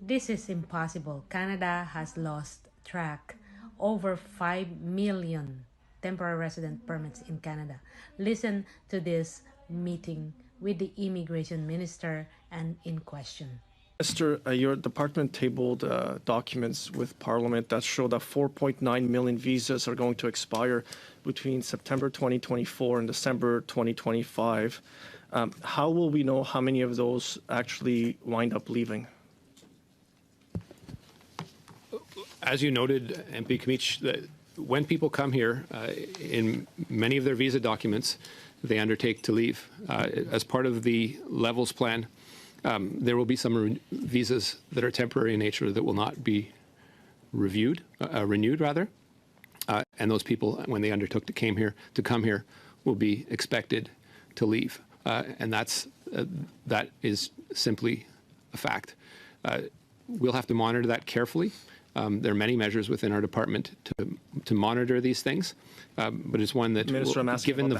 This is impossible. Canada has lost track. Over 5 million temporary resident permits in Canada. Listen to this meeting with the immigration minister and in question. Minister, your department tabled documents with Parliament that show that 4.9 million visas are going to expire between September 2024 and December 2025. How will we know how many of those actually wind up leaving? As you noted, MP Kamich, that when people come here, in many of their visa documents, they undertake to leave. As part of the levels plan, there will be some visas that are temporary in nature that will not be renewed, and those people, when they undertook to come here, will be expected to leave, and that is simply a fact. We'll have to monitor that carefully. There are many measures within our department to monitor these things, but it's one that, given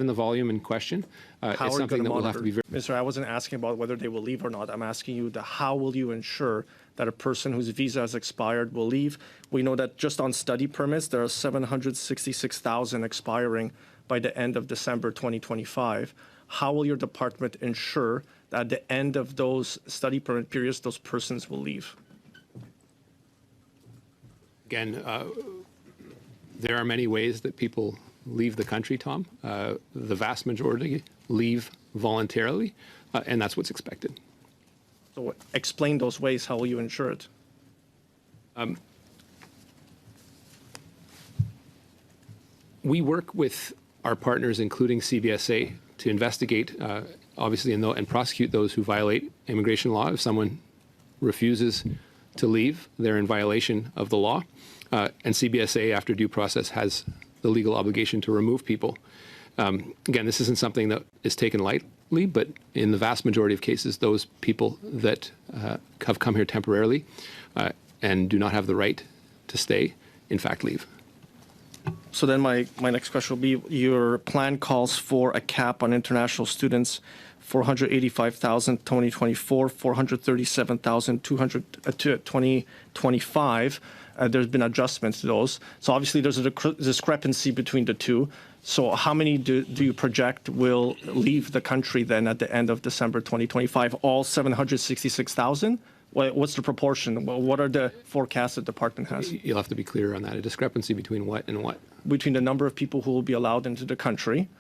the volume in question, it's something that we'll have to be very... Minister, I wasn't asking about whether they will leave or not. I'm asking you how will you ensure that a person whose visa has expired will leave? We know that just on study permits, there are 766,000 expiring by the end of December 2025. How will your department ensure that at the end of those study permit periods, those persons will leave? Again, there are many ways that people leave the country, Tom. The vast majority leave voluntarily, and that's what's expected. So explain those ways. How will you ensure it? We work with our partners, including CBSA, to investigate, obviously, and prosecute those who violate immigration law. If someone refuses to leave, they're in violation of the law. And CBSA, after due process, has the legal obligation to remove people. Again, this isn't something that is taken lightly, but in the vast majority of cases, those people that have come here temporarily and do not have the right to stay, in fact, leave. So then my next question will be, your plan calls for a cap on international students, 485,000 2024, 437,000 2025. There's been adjustments to those. So obviously there's a discrepancy between the two. So how many do you project will leave the country then at the end of December 2025? All 766,000? What's the proportion? What are the forecasts the department has? You'll have to be clear on that. A discrepancy between what and what? Between the number of people who will be allowed into the country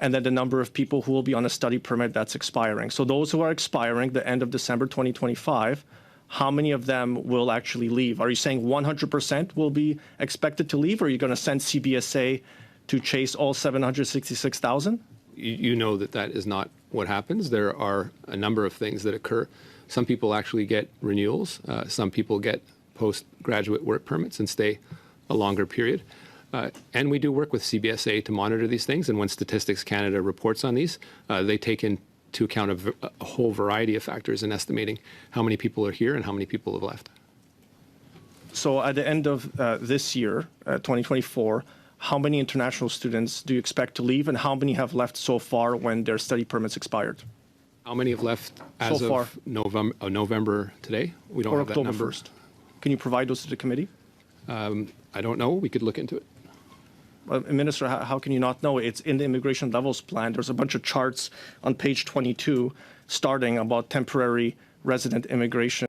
and then the number of people who will be on a study permit that's expiring. So those who are expiring the end of December 2025, how many of them will actually leave? Are you saying 100% will be expected to leave, or are you going to send CBSA to chase all 766,000? You know that is not what happens. There are a number of things that occur. Some people actually get renewals. Some people get postgraduate work permits and stay a longer period. And we do work with CBSA to monitor these things. And when Statistics Canada reports on these, they take into account a whole variety of factors in estimating how many people are here and how many people have left. So at the end of this year, 2024, how many international students do you expect to leave, and how many have left so far when their study permits expired? How many have left as of November today? We don't have that number. October 1st. Can you provide those to the committee? I don't know. We could look into it. Minister, how can you not know? It's in the immigration levels plan. There's a bunch of charts on page 22 starting about temporary resident immigration.